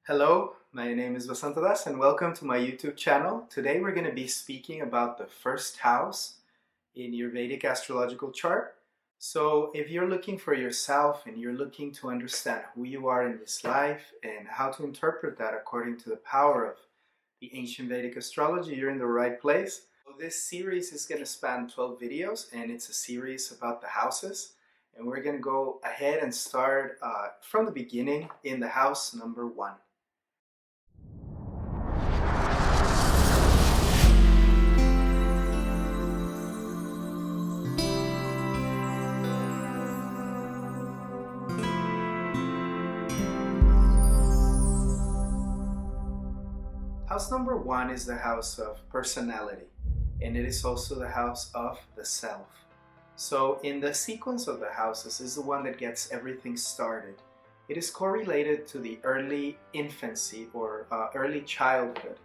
Hello, my name is Vasanta and welcome to my YouTube channel. Today we're going to be speaking about the first house in your Vedic astrological chart. So if you're looking for yourself and you're looking to understand who you are in this life and how to interpret that according to the power of the ancient Vedic astrology, you're in the right place. So this series is going to span 12 videos and it's a series about the houses. And we're going to go ahead and start from the beginning in the house number 1. House number 1 is the house of personality, and it is also the house of the self. So in the sequence of the houses is the one that gets everything started. It is correlated to the early infancy or early childhood,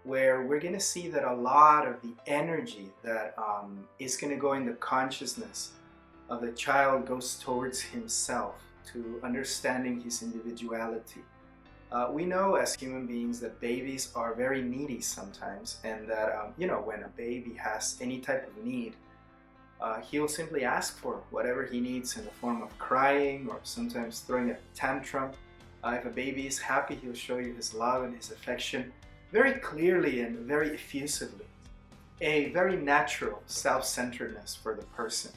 where we're going to see that a lot of the energy that is going to go in the consciousness of the child goes towards himself, to understanding his individuality. We know as human beings that babies are very needy sometimes, and that when a baby has any type of need, he'll simply ask for whatever he needs in the form of crying or sometimes throwing a tantrum. If a baby is happy, he'll show you his love and his affection very clearly and very effusively. A very natural self-centeredness for the person.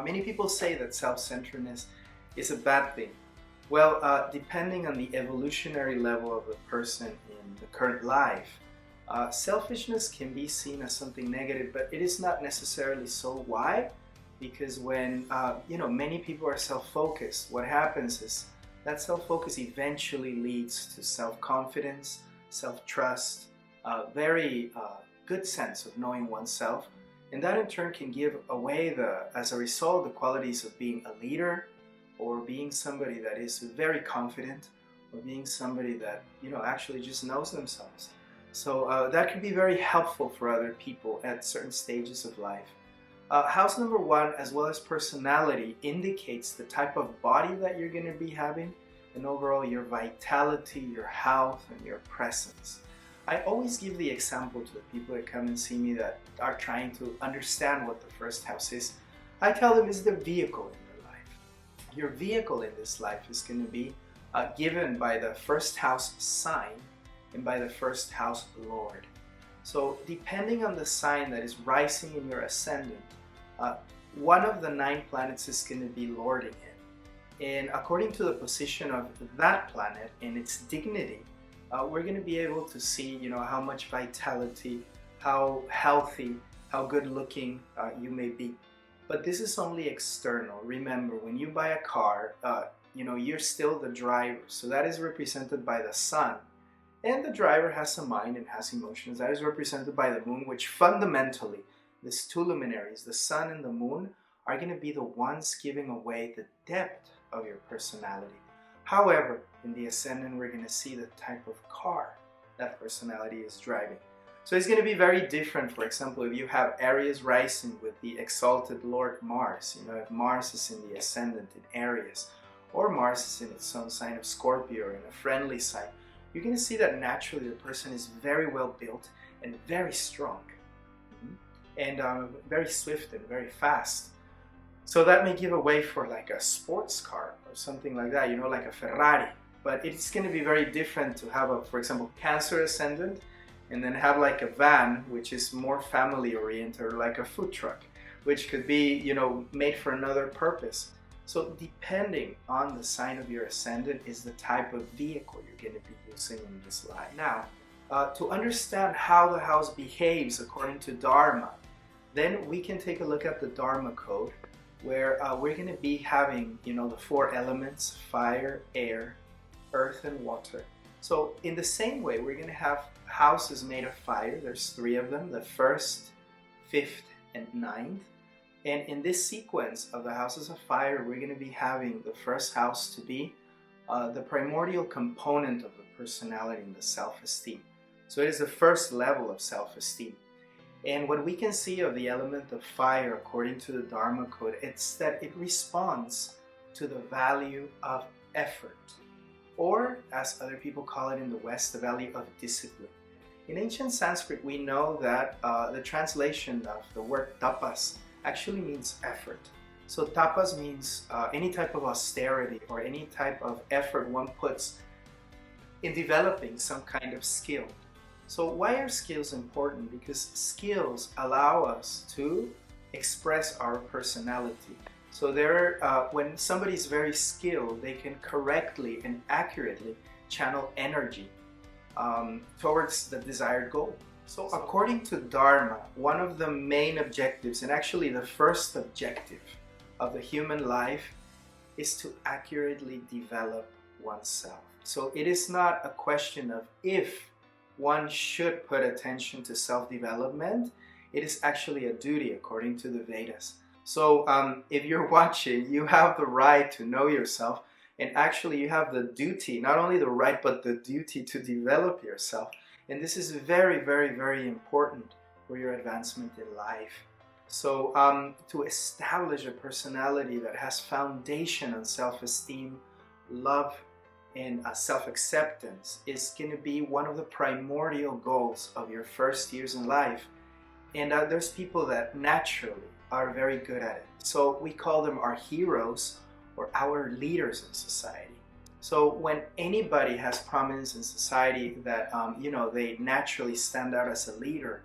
Many people say that self-centeredness is a bad thing. Well, depending on the evolutionary level of the person in the current life, selfishness can be seen as something negative, but it is not necessarily so. Why? Because when many people are self-focused, what happens is that self-focus eventually leads to self-confidence, self-trust, a very good sense of knowing oneself, and that in turn can give away as a result, the qualities of being a leader, or being somebody that is very confident, or being somebody that actually just knows themselves. So that can be very helpful for other people at certain stages of life. House number 1, as well as personality, indicates the type of body that you're going to be having, and overall your vitality, your health, and your presence. I always give the example to the people that come and see me that are trying to understand what the first house is. I tell them it's the vehicle in your life. Your vehicle in this life is going to be given by the first house sign and by the first house lord. So depending on the sign that is rising in your ascendant, one of the 9 planets is going to be lording it. And according to the position of that planet and its dignity, we're going to be able to see how much vitality, how healthy, how good looking you may be. But this is only external. Remember, when you buy a car, you're still the driver. So that is represented by the sun. And the driver has a mind and has emotions. That is represented by the moon, which fundamentally, these 2 luminaries, the sun and the moon, are going to be the ones giving away the depth of your personality. However, in the ascendant, we're going to see the type of car that personality is driving. So it's going to be very different. For example, if you have Aries rising with the exalted Lord Mars, if Mars is in the ascendant in Aries, or Mars is in its own sign of Scorpio or in a friendly sign, you're going to see that naturally the person is very well built and very strong, and very swift and very fast. So that may give away for like a sports car or something like that, like a Ferrari. But it's going to be very different to have for example, Cancer ascendant, and then have like a van, which is more family oriented, or like a food truck, which could be, made for another purpose. So depending on the sign of your ascendant is the type of vehicle you're going to be using in this life. Now, to understand how the house behaves according to Dharma, then we can take a look at the Dharma Code, where we're going to be having, the 4 elements: fire, air, earth, and water. So in the same way, we're going to have houses made of fire. There's 3 of them, the 1st, 5th, and 9th. And in this sequence of the houses of fire, we're going to be having the first house to be the primordial component of the personality and the self-esteem. So it is the first level of self-esteem. And what we can see of the element of fire according to the Dharma Code, it's that it responds to the value of effort. or as other people call it in the West, the valley of discipline. In ancient Sanskrit, we know that the translation of the word tapas actually means effort. So tapas means any type of austerity or any type of effort one puts in developing some kind of skill. So why are skills important? Because skills allow us to express our personality. So when somebody is very skilled, they can correctly and accurately channel energy towards the desired goal. So according to Dharma, one of the main objectives, and actually the first objective of the human life, is to accurately develop oneself. So it is not a question of if one should put attention to self-development. It is actually a duty according to the Vedas. So if you're watching, you have the right to know yourself, and actually you have the duty, not only the right, but the duty to develop yourself. And this is very, very, very important for your advancement in life. So to establish a personality that has foundation on self-esteem, love, and self-acceptance is going to be one of the primordial goals of your first years in life. And there's people that naturally are very good at it. So we call them our heroes or our leaders in society. So when anybody has prominence in society that, they naturally stand out as a leader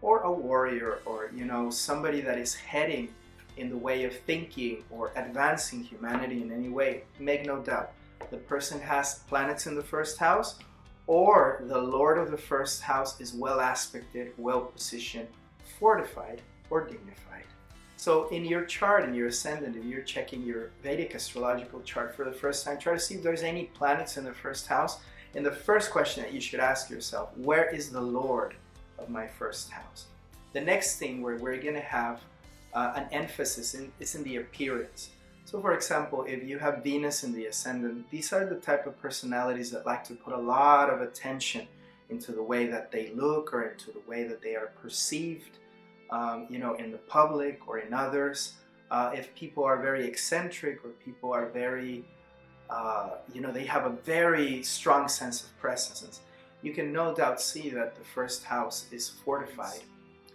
or a warrior or, somebody that is heading in the way of thinking or advancing humanity in any way, make no doubt, the person has planets in the first house, or the Lord of the first house is well aspected, well positioned, fortified, or dignified. So in your chart, in your ascendant, if you're checking your Vedic astrological chart for the first time, try to see if there's any planets in the first house. And the first question that you should ask yourself, where is the Lord of my first house? The next thing where we're going to have an emphasis is in the appearance. So for example, if you have Venus in the ascendant, these are the type of personalities that like to put a lot of attention into the way that they look or into the way that they are perceived, in the public or in others. If people are very eccentric or people are very, they have a very strong sense of presence, you can no doubt see that the first house is fortified.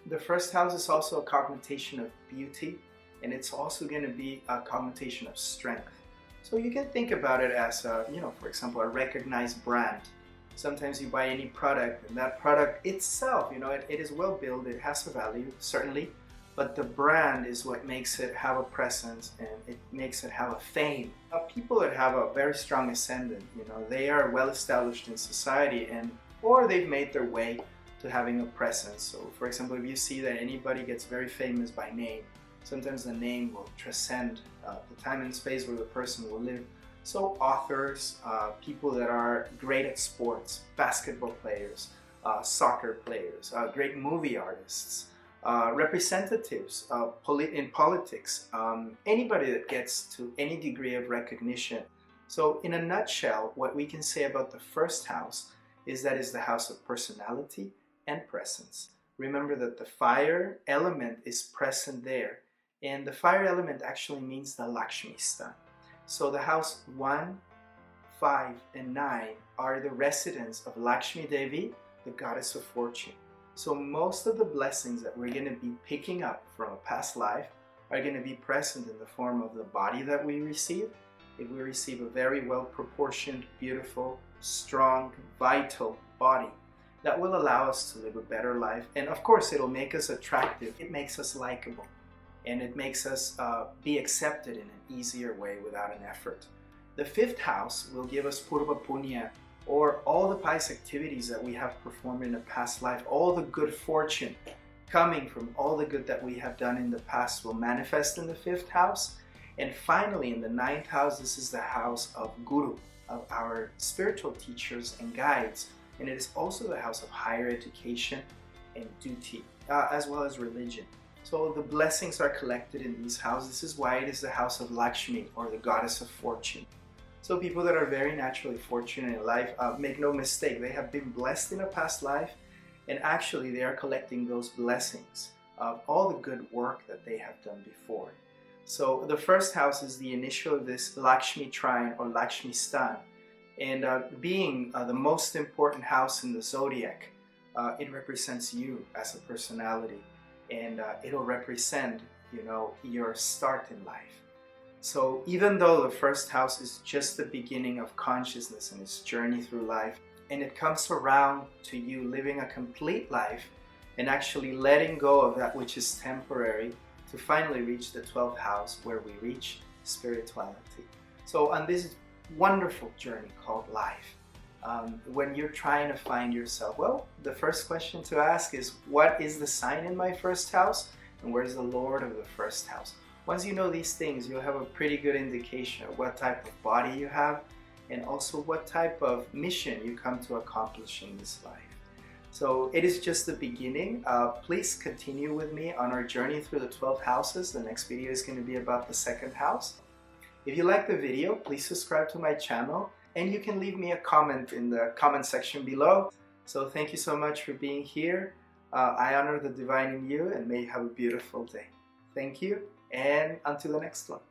The first house is also a connotation of beauty, and it's also going to be a connotation of strength. So you can think about it as, for example, a recognized brand. Sometimes you buy any product, and that product itself, it is well built, it has a value, certainly, but the brand is what makes it have a presence and it makes it have a fame. People that have a very strong ascendant, they are well established in society or they've made their way to having a presence. So for example, if you see that anybody gets very famous by name, sometimes the name will transcend the time and space where the person will live. So authors, people that are great at sports, basketball players, soccer players, great movie artists, representatives in politics, anybody that gets to any degree of recognition. So in a nutshell, what we can say about the first house is that it's the house of personality and presence. Remember that the fire element is present there, and the fire element actually means the Lakshmi stan. So the house 1, 5, and 9 are the residents of Lakshmi Devi, the goddess of fortune. So most of the blessings that we're going to be picking up from a past life are going to be present in the form of the body that we receive. If we receive a very well proportioned, beautiful, strong, vital body, that will allow us to live a better life. And of course, it'll make us attractive. It makes us likable. And it makes us be accepted in an easier way without an effort. The fifth house will give us Purva Punya, or all the pious activities that we have performed in a past life. All the good fortune coming from all the good that we have done in the past will manifest in the fifth house. And finally, in the ninth house, this is the house of Guru, of our spiritual teachers and guides. And it is also the house of higher education and duty, as well as religion. So the blessings are collected in these houses. This is why it is the house of Lakshmi, or the goddess of fortune. So people that are very naturally fortunate in life, make no mistake, they have been blessed in a past life, and actually they are collecting those blessings of all the good work that they have done before. So the first house is the initial of this Lakshmi trine or Lakshmi stan, And being the most important house in the zodiac, it represents you as a personality, and it'll represent, you know, your start in life. So even though the first house is just the beginning of consciousness and its journey through life, and it comes around to you living a complete life and actually letting go of that which is temporary to finally reach the 12th house where we reach spirituality. So on this wonderful journey called life, when you're trying to find yourself, well, the first question to ask is, what is the sign in my first house, and where's the Lord of the first house? Once you know these things, you'll have a pretty good indication of what type of body you have, and also what type of mission you come to accomplish in this life. So it is just the beginning. Please continue with me on our journey through the 12 houses. The next video is going to be about the second house. If you like the video, please subscribe to my channel, and you can leave me a comment in the comment section below. So thank you so much for being here. I honor the divine in you, and may you have a beautiful day. Thank you, and until the next one.